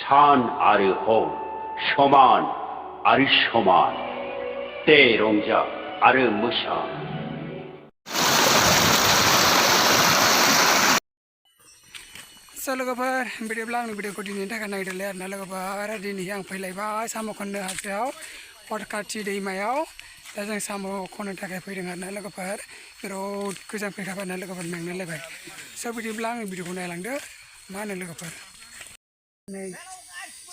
सान आरो हर समान आरो समान दे रंजा आरो मोसा लोगोफोर बिदिब्ला आंनि भिडिअखौ दिनैनि थाखाय नायदोंलै आरोना लोगोफोर दिनै आं फैलायबाय साम' खननो हाजोआव हरखाथि दैमायाव दा जों साम' खननो थाखाय फैदों आरोना लोगोफोर बिराद गोजान फैखाबाय ना लोगोफोर मेंनायलायबाय स' बिदिब्ला आंनि भिडिअखौ नायलांदो मा होनो लोगोफोर नै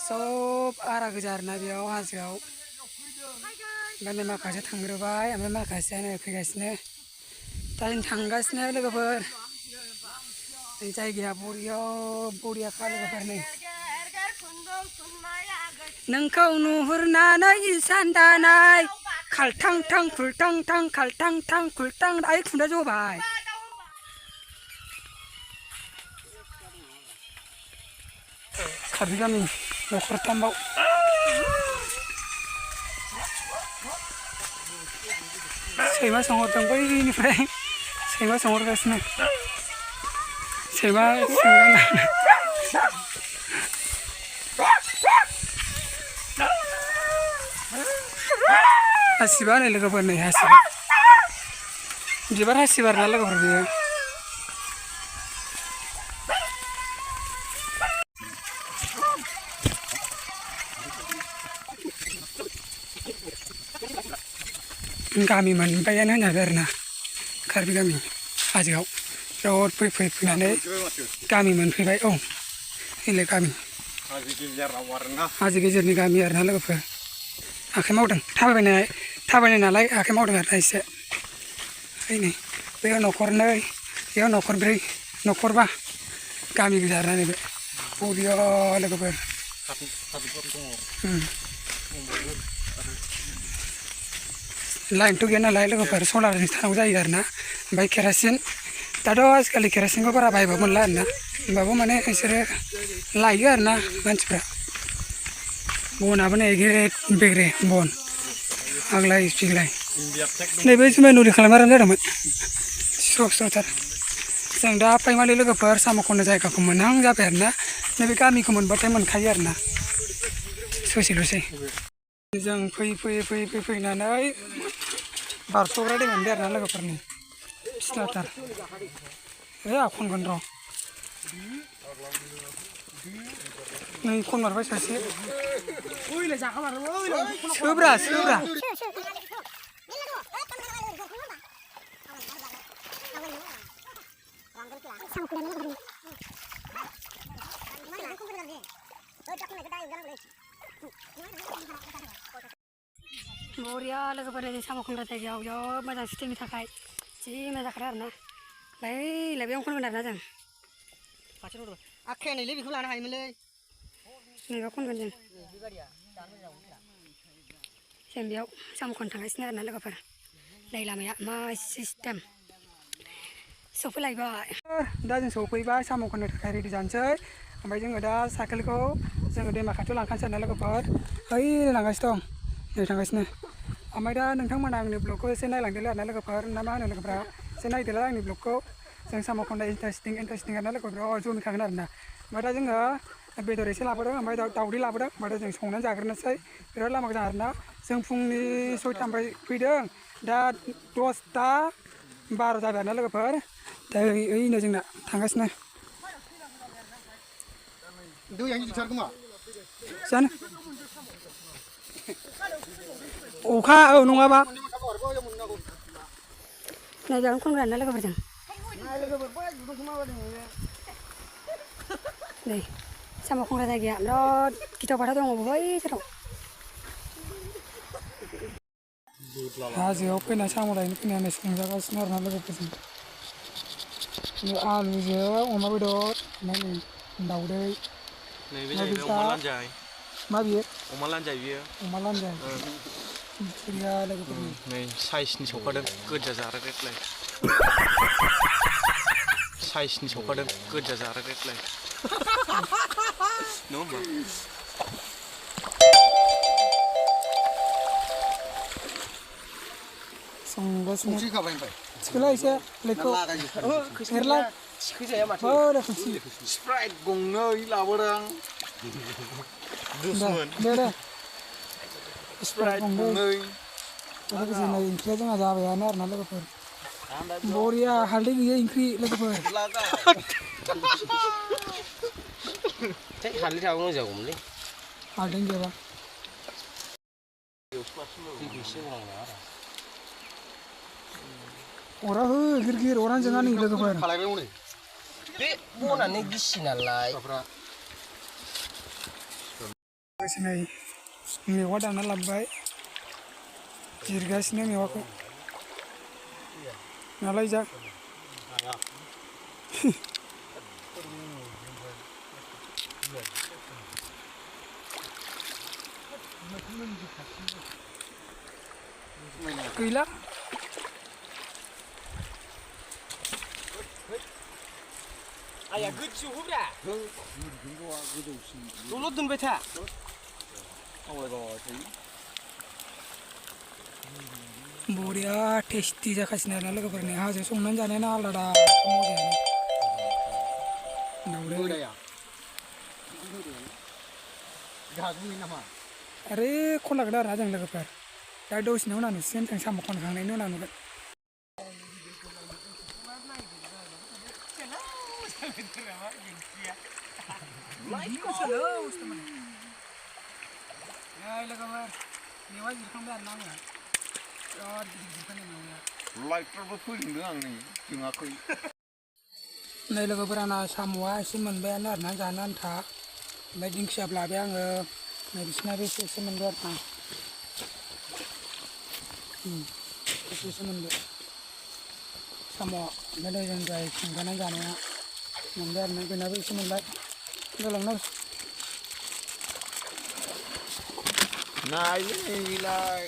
सब आरा गोजा आरोना बेयाव हाजोआव ओमफ्राय नै माखासे थांग्रोबाय ओमफ्राय माखासेया नै फैगासिनो दा जों थांगासिनो लोगोफोर जायगाया बरियाखा लोगोफोर नै नोंखौ नुहुरनानै इसान दानाय खालथां थां खुलथां थां खालथां थां खुलथां आइ खुन्दा जबाय खाबि गामि न'खरथामबाव सैमा सोंहरदों बैनिफ्राय सैमा सोंहरगासिनो सैमा हासिबा नै लोगोफोर नै हासिबा बिबार हासिब आरोना लोगोफोर बेयो गामि मोनबायानो होनजाबाय आरोना कार्बि गामि हाजोआव बिराद फैनानै गामि मोनफैबाय औ नैलाय गामि हाजो गेजेरनि गामि आरोना लोगोफोर आखाइ मावदों थाबायनाय नालाय आखाइ मावदों आरोना एसे ओइ नै बेयाव न'खरनै बेयाव न'खरब्रै न'खरबा गामि गोजा आरोना नैबे बरिया लोगोफोर लाइनथ' गैया नालाय लोगोफोर सलारजों थानांगौ जायो आरोना ओमफ्राय केरासिन दाथ' आजिखालि केरासिनखौ बारा बायबाबो मोनला आरोना होमबाबो माने बिसोरो लायो आरोना मानसिफ्रा बनाबो नै बेग्रे बन आग्लाय फिग्लाय नैबे जुमाय नुरि खालामनानै जादोंमोन स्र'थार जों दा फैमालि लोगोफोर साम' खननो जायगाखौ मोनहां जाबाय आरोना नैबे गामिखौ मोनबाथाय मोनखायो आरोना ससेल'सै जों फैनानै बारस'ग्रा दै मोनबाय आरोना लोगोफोरनि फिस्लाथार आं खनगोन र' नै खनमारबाय सासे सोब्रा बरिया लोगोफोर साम' खनग्रा जायगायाव जोबोद मोजां सिटिंनि थाखाय जि मोजां जाखादों आरोना बेयावनो खनगोन आरोना जों आखाया नैलै बेखौ लानो हायोमोनलै नैबेयाव खनगोन जों बेयाव साम' खननो थांगासिनो आरोना लोगोफोर दै लामाया मा सिस्टेम सफैलायबाय दा जों सफैबाय साम' खननो थाखाय रेडि जानोसै ओमफ्राय जोङो दा साइकेलखौ जोङो दैमा खाथियाव लांखानोसै आरोना लोगोफोर ओइ लांगासिनो दं नै थांगासिनो ओमफ्राय दा नोंथांमोना आंनि ब्लगखौ एसे नायलांदोलै आरोना लोगोफोर ना मा होनो लोगोफ्रा एसे नायदोलाय आंनि ब्लगखौ जों साम' खननाय इन्टारेस्टिं आरोना लोगोफोर बिराद जमिखागोन आरोना ओमफ्राय दा जोङो बेदर एसे लाबोदों ओमफ्राय दावदै लाबोदों ओमफ्राय जों संनानै जाग्रोनोसै बिराद लामा गोजान आरोना जों फुंनि 6टानिफ्राय फैदों दा 10ता 12 जाबाय आरोना लोगोफोर दा ओइनो जोंना थांगासिनो जानो अखा नङाबा नायजागोन खनग्रा आरोना लोगोफोरजों नै साम' खनग्रा जायगाया बिराद गिथाव बाथाव दङ बै सेराव हाजोआव फैना साम' लायनो फैनानै संजागासिनो आरोना लोगोफोरजों आलुजों अमा बेदर ओमफ्राय नै दावदै मा बियो अमा लानजाय बियो अमा लानजाय बरिया लोगोफोरनि नै साइसनि सौखादों गोजा जारेदलाय साइसनि सौखादों गोजा जारेदलाय नङा होमबा संगासिनो थिखोला एसे लेखौ एरला थिखोजाया माथो रोखोमसि स्प्राइट गंनै लाबोदों दुसमन दे स्प्राइट गंनै गंनै लोगोसे नै ओंख्रिया जोंहा जाबायानो आरोना लोगोफोर बरिया हालदै गैयै ओंख्रि लोगोफोर हालदै थाबा मोजां जागौमोनलै हालदै गैयाबा अरा हो गिर अरानो जोंहा नै लोगोफोर बे बनानै गिसि नालाय लोगोसे नै मेवा दाना लाबोबाय जिरगासिनो मेवाखौ नालाय जा गैला आया गोजौहोब्रा दलद दोनबाय था बरिया टेस्टि जाखासिनो आरोना लोगोफोरनि हाजो संनानै जानायानो आलादा मजायानो आरे खनलागोन आरोना जों लोगोफोर दा दसेनि उनाव नुसिगोन जों साम' खनखांनायनि उनाव नुगोन लोगोफोर मेवा जिरखांबाय आरोना आङो बिराद गिदिर गिदिरखानि मेवाया लाइटफोरबो फैदों आं नै जोङाखै नै लोगोफोर आंना साम'आ एसे मोनबायानो आरोना जानो आन्था ओमफ्राय दिंखियाबो लाबाय आङो नै बिसिनाबो एसे मोनबाय आरोना एसे मोनबाय साम' ओमफ्राय नै जों जाय संजानाय जानाया मोनबाय आरोना बेनाबो एसे मोनबाय जालांना नायलाय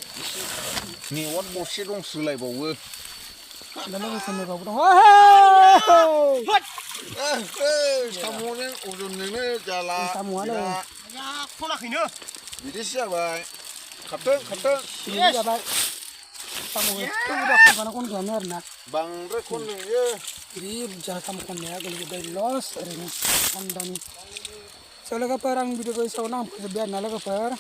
मेवा गरसे दंसोलायबावो दा लोगोसे मैगंबो दं साम'जों अजनजोंनो जाला साम'आनो खनाखैनो बिदिसो जाबाय खारथों जाबाय साम' एसे बुरजा खनखानो आरोना बांद्राय खनदों जि बुरजा साम' खननाया गोलैजोब्बाय लस ओरैनो खन्दानि स' लोगोफोर आं भिडिअखौ एसेयावनो आं फोजोब्बाय आरोना लोगोफोर